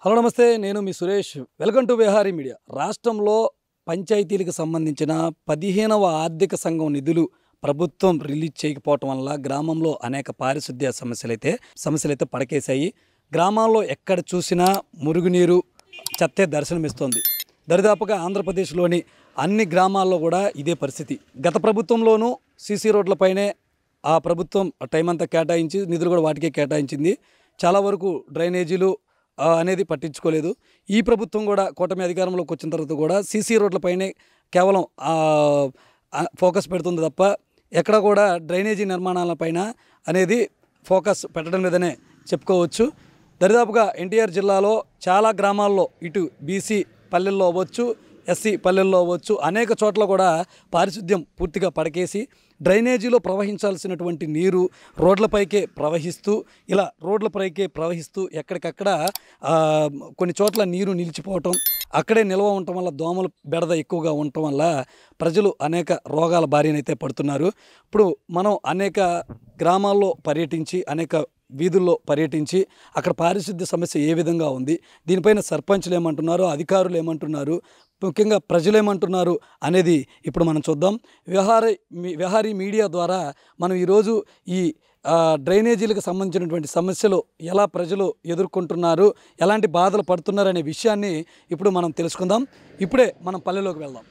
Hello నమస్తే, నేను మీ Suresh. Welcome to Vihari media. రాష్ట్రంలో పంచాయతీలకు సంబంధించిన 15వ ఆర్థిక సంఘం నిధులు ప్రభుత్వం రిలీజ్ చేయకపోవటం వల్ల గ్రామంలో అనేక పారిశుద్ధ్య సమస్యలైతే పడకేశాయి. గ్రామాల్లో ఎక్కడ చూసినా మురుగునీరు, చెత్తే దర్శనమిస్తోంది. దరిదాపుగా ఆంధ్రప్రదేశ్లోని అన్ని గ్రామాల్లో కూడా ఇదే పరిస్థితి. గత ప్రభుత్వంలోనూ సీసీ రోడ్లపైనే ఆ ప్రభుత్వం టైం అంతా కేటాయించి నిధులు కూడా వాటికే కేటాయించింది. చాలా వరకు డ్రైనేజీలు అనేది పట్టించుకోలేదు. ఈ ప్రభుత్వం కూడా కూటమి అధికారంలోకి వచ్చిన తర్వాత కూడా సీసీ రోడ్లపైనే కేవలం ఫోకస్ పెడుతుంది తప్ప ఎక్కడ కూడా డ్రైనేజీ నిర్మాణాలపైన అనేది ఫోకస్ పెట్టడం లేదనే చెప్పుకోవచ్చు. దరిదాపుగా ఎన్టీఆర్ జిల్లాలో చాలా గ్రామాల్లో ఇటు బీసీ పల్లెల్లో అవ్వచ్చు, ఎస్సీ పల్లెల్లో అవ్వచ్చు, అనేక చోట్ల కూడా పారిశుద్ధ్యం పూర్తిగా పడకేసి డ్రైనేజీలో ప్రవహించాల్సినటువంటి నీరు రోడ్లపైకే ప్రవహిస్తూ ఎక్కడికక్కడ కొన్ని చోట్ల నీరు నిలిచిపోవటం, అక్కడే నిల్వ ఉండటం వల్ల దోమల బెడద ఎక్కువగా ఉండటం వల్ల ప్రజలు అనేక రోగాల బారినైతే పడుతున్నారు. ఇప్పుడు మనం అనేక గ్రామాల్లో పర్యటించి, అనేక వీధుల్లో పర్యటించి అక్కడ పారిశుద్ధ్య సమస్య ఏ విధంగా ఉంది, దీనిపైన సర్పంచ్లు ఏమంటున్నారు, అధికారులు ఏమంటున్నారు, ముఖ్యంగా ప్రజలు ఏమంటున్నారు అనేది ఇప్పుడు మనం చూద్దాం. విహారీ మీడియా ద్వారా మనం ఈరోజు ఈ డ్రైనేజీలకు సంబంధించినటువంటి సమస్యలు ఎలా ప్రజలు ఎదుర్కొంటున్నారు, ఎలాంటి బాధలు పడుతున్నారు అనే విషయాన్ని ఇప్పుడు మనం తెలుసుకుందాం. ఇప్పుడే మనం పల్లెలోకి వెళ్దాం.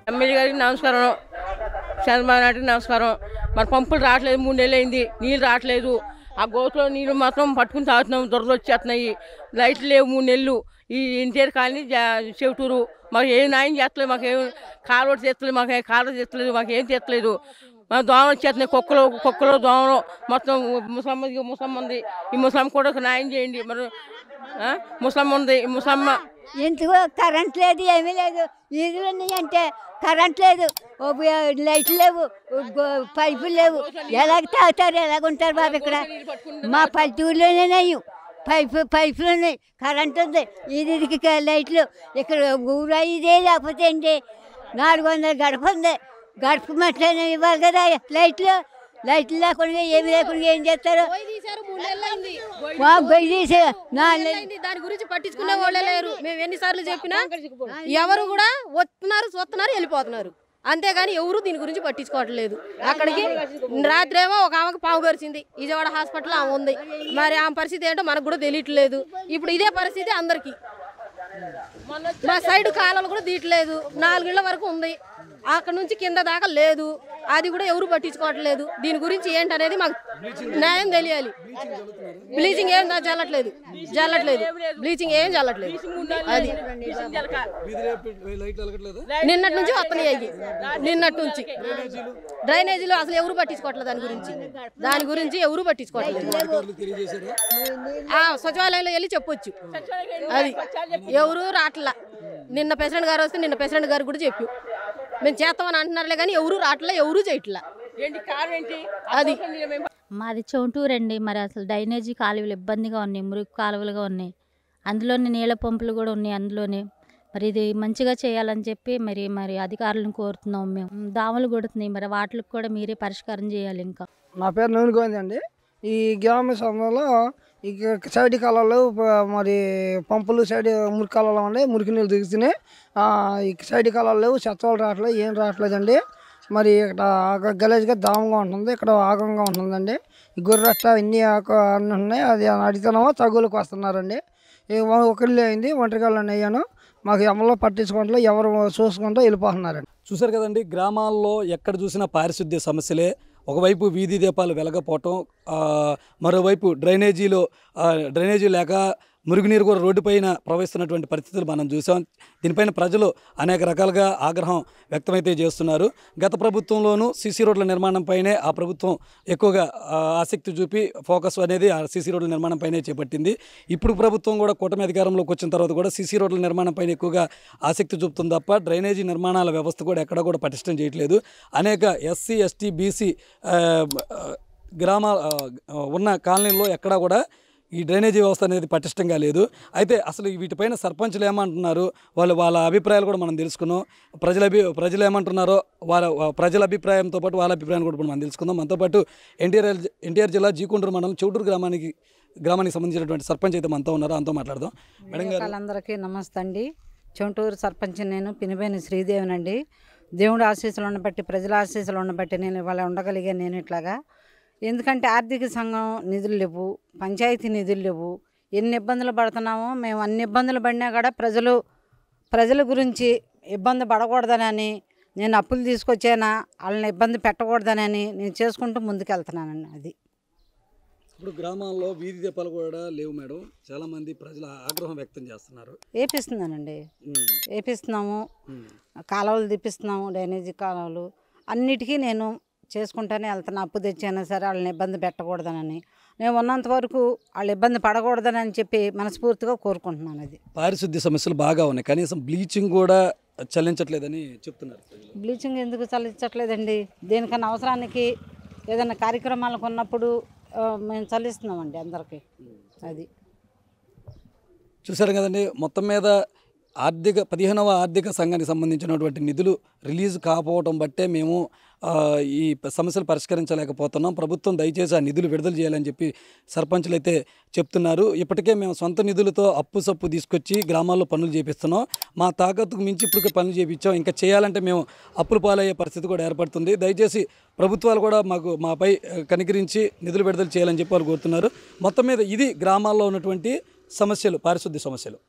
ఎమ్మెల్యే గారికి నమస్కారం, చంద్రబాబు నాయుడికి నమస్కారం. మరి పంపులు రావట్లేదు, 3 నెలలు అయింది, నీళ్ళు రావట్లేదు. ఆ గోతులో నీళ్ళు మాత్రం పట్టుకుని తాగుతున్నాం, దొరద వచ్చేస్తున్నాయి. లైట్లు లేవు 3 నెలలు. ఈ ఎన్టీఆర్ కాలనీ చెవిటూరు మాకు ఏం న్యాయం చేస్తలేదు, మాకేం కాలువ తీస్తలేదు, మాకు కాలువ తీస్తలేదు, మాకేం తీస్తలేదు. మా దోమలు వచ్చేస్తున్నాయి, కుక్కలు దోమలు మొత్తం. ముసలమ్మ ఉంది, ఈ ముసలమ్మ కూడా ఒక న్యాయం చేయండి. మరి ముసలమ్మ ఉంది, ఈ ముసలమ్మ ఎందుకు కరెంట్ లేదు, ఏమీ లేదు. నీళ్ళు ఉన్నాయంటే కరెంట్ లేదు, లైట్లు లేవు, పైపులు లేవు. ఎలాగ తాగుతారు, ఎలాగుంటారు బాబు? ఇక్కడ మా పల్లెటూరులోనే నయ్యం, పైపులు ఉన్నాయి, కరెంట్ ఉంది, ఇది లైట్లు. ఇక్కడ ఊరు ఇదే లేకపోతే ఏంటి? 400 గడప ఉంది, గడప మట్లనే ఇవ్వాలి కదా లైట్లు. లైట్లు లేకుండా ఏమి లేకుండా ఏం చేస్తారు? దాని గురించి పట్టించుకునే వాళ్ళే లేరు. మేము ఎన్నిసార్లు చెప్పినా ఎవరు కూడా చూస్తున్నారు, వెళ్ళిపోతున్నారు. అంతేగాని ఎవరు దీని గురించి పట్టించుకోవట్లేదు. అక్కడికి రాత్రి ఏమో ఒక ఆమెకు పాము గరిచింది, విజయవాడ హాస్పిటల్ ఆమె ఉంది. మరి ఆమె పరిస్థితి ఏంటో మనకు కూడా తెలియట్లేదు. ఇప్పుడు ఇదే పరిస్థితి అందరికి. మా సైడ్ కాలాలు కూడా తీయట్లేదు, 4 ఇళ్ల వరకు ఉంది, అక్కడ నుంచి కింద దాకా లేదు. అది కూడా ఎవరు పట్టించుకోవట్లేదు. దీని గురించి ఏంటనేది మాకు న్యాయం తెలియాలి. బ్లీచింగ్ ఏం జల్లట్లేదు, బ్లీచింగ్ ఏం జల్లట్లేదు. అది నిన్నటి నుంచి వస్తున్నాయి, నిన్నటి నుంచి డ్రైనేజీలు అసలు ఎవరు పట్టించుకోవట్లేదు. దాని గురించి ఎవరు పట్టించుకోవట్లేదు. సచివాలయంలో వెళ్ళి చెప్పొచ్చు, అది ఎవరు రాట్లా. నిన్న ప్రెసిడెంట్ గారు వస్తే నిన్న ప్రెసిడెంట్ గారు కూడా చెప్పు, మేము చేస్తామని అంటున్నారులే కానీ ఎవరు రావట్లే, ఎవరు చేయట్లా. అది మాది చౌటూరండి. మరి అసలు డ్రైనేజీ కాలువలు ఇబ్బందిగా ఉన్నాయి, మురుగు కాలువలుగా ఉన్నాయి. అందులోనే నీళ్ళ పంపులు కూడా ఉన్నాయి అందులోనే. మరి ఇది మంచిగా చేయాలని చెప్పి మరి అధికారులను కోరుతున్నాం మేము. దాములు కొడుతున్నాయి, మరి వాటికి కూడా మీరే పరిష్కారం చేయాలి. ఇంకా నా పేరు నూనెగోంది అండి. ఈ గ్రామ సభలో ఈ సైడ్ కాలాలు మరి పంపులు సైడ్ మురికి కాలాలు ఉన్నాయి, మురికి నీళ్ళు దిగుతున్నాయి. ఈ సైడ్ కాలాలు లేవు, చెత్తలు రావట్లేదు, ఏం రావట్లేదండి. మరి ఇక్కడ గలీజ్గా దామంగా ఉంటుంది, ఇక్కడ ఆగంగా ఉంటుందండి. ఈ గొర్రెట్ట అన్నీ అన్నీ ఉన్నాయి. అది అడిగితేనేమో తగులకు వస్తున్నారండి. ఒకళ్ళు అయింది, ఒంటరికాళ్ళని అయ్యాను. మాకు ఎవరో పట్టించుకుంటూ ఎవరు చూసుకుంటూ వెళ్ళిపోతున్నారండి. చూశారు కదండి, గ్రామాల్లో ఎక్కడ చూసినా పారిశుద్ధ్య సమస్యలే. ఒకవైపు వీధి దీపాలు వెలగపోవటం, మరోవైపు డ్రైనేజీ లేక మురుగునీరు కూడా రోడ్డుపైన ప్రవహిస్తున్నటువంటి పరిస్థితులు మనం చూసాం. దీనిపైన ప్రజలు అనేక రకాలుగా ఆగ్రహం వ్యక్తమైతే చేస్తున్నారు. గత ప్రభుత్వంలోనూ సీసీ రోడ్ల నిర్మాణంపైనే ఆ ప్రభుత్వం ఎక్కువగా ఆసక్తి చూపి ఫోకస్ అనేది ఆ సీసీ రోడ్ల నిర్మాణంపైనే చేపట్టింది. ఇప్పుడు ప్రభుత్వం కూడా కూటమి అధికారంలోకి వచ్చిన తర్వాత కూడా సీసీ రోడ్ల నిర్మాణంపైన ఎక్కువగా ఆసక్తి చూపుతుంది తప్ప డ్రైనేజీ నిర్మాణాల వ్యవస్థ కూడా ఎక్కడ కూడా పటిష్టం చేయట్లేదు. అనేక ఎస్సీ, ఎస్టీ, బీసీ ఉన్న కాలనీల్లో ఎక్కడా కూడా ఈ డ్రైనేజీ వ్యవస్థ అనేది పటిష్టంగా లేదు. అయితే అసలు వీటిపైన సర్పంచులు ఏమంటున్నారు, వాళ్ళ అభిప్రాయాలు కూడా మనం తెలుసుకున్నాం. ప్రజలు ఏమంటున్నారో ప్రజల అభిప్రాయంతో పాటు వాళ్ళ అభిప్రాయాన్ని కూడా మనం తెలుసుకుందాం. మనతో పాటు ఎన్టీఆర్ జిల్లా జీకొండూరు మండలం చౌటూరు గ్రామానికి సంబంధించినటువంటి సర్పంచ్ అయితే మనతో ఉన్నారు. అంతా మాట్లాడదాం. మేడం గారు, అందరికీ నమస్తే అండి. చౌటూరు సర్పంచ్ నేను పినిపేని శ్రీదేవినండి. దేవుడు ఆశీస్సులను బట్టి, ప్రజల ఆశీస్సులను బట్టి నేను ఇవాళ ఉండగలిగాను. నేను ఇట్లాగా ఎందుకంటే ఆర్థిక సంఘం నిధులు లేవు, పంచాయతీ నిధులు లేవు. ఎన్ని ఇబ్బందులు పడుతున్నామో మేము అన్ని ఇబ్బందులు పడినా కూడా ప్రజల గురించి ఇబ్బంది పడకూడదనని నేను అప్పులు తీసుకొచ్చానా, వాళ్ళని ఇబ్బంది పెట్టకూడదనని నేను చేసుకుంటూ ముందుకెళ్తున్నానండి. అది ఇప్పుడు గ్రామాల్లో వీధి దీపాలు కూడా లేవు మేడం. చాలామంది ప్రజలు ఆగ్రహం వ్యక్తం చేస్తున్నారు. వేపిస్తున్నాము, కాలువలు తీపిస్తున్నాము, డ్రైనేజీ కాలువలు అన్నిటికీ నేను చేసుకుంటూనే వెళ్తాను. అప్పు తెచ్చైనా సరే వాళ్ళని ఇబ్బంది పెట్టకూడదనని, నేను ఉన్నంత వరకు వాళ్ళు ఇబ్బంది పడకూడదని చెప్పి మనస్ఫూర్తిగా కోరుకుంటున్నాను. అది పారిశుద్ధ్య సమస్యలు బాగా ఉన్నాయి, కనీసం బ్లీచింగ్ కూడా చల్లించట్లేదని చెప్తున్నారు. బ్లీచింగ్ ఎందుకు చల్లించట్లేదండి? దేనికన్నా అవసరానికి ఏదైనా కార్యక్రమాలకు ఉన్నప్పుడు మేము చల్లిస్తున్నామండి అందరికీ. అది చూశారు కదండి, మొత్తం మీద 15వ ఆర్థిక సంఘానికి సంబంధించినటువంటి నిధులు రిలీజ్ కాకపోవడం బట్టే మేము ఈ సమస్యలు పరిష్కరించలేకపోతున్నాం. ప్రభుత్వం దయచేసి ఆ నిధులు విడుదల చేయాలని చెప్పి సర్పంచులు అయితే చెప్తున్నారు. ఇప్పటికే మేము సొంత నిధులతో అప్పు తీసుకొచ్చి గ్రామాల్లో పనులు చేపిస్తున్నాం. మా తాకత్తుకు మించి ఇప్పటికే పనులు చేయించాం. ఇంకా చేయాలంటే మేము అప్పులు పాలయ్యే పరిస్థితి కూడా ఏర్పడుతుంది. దయచేసి ప్రభుత్వాలు కూడా మాపై కనికరించి నిధులు విడుదల చేయాలని చెప్పి వాళ్ళు కోరుతున్నారు. మొత్తం మీద ఇది గ్రామాల్లో ఉన్నటువంటి సమస్యలు, పారిశుద్ధ్య సమస్యలు.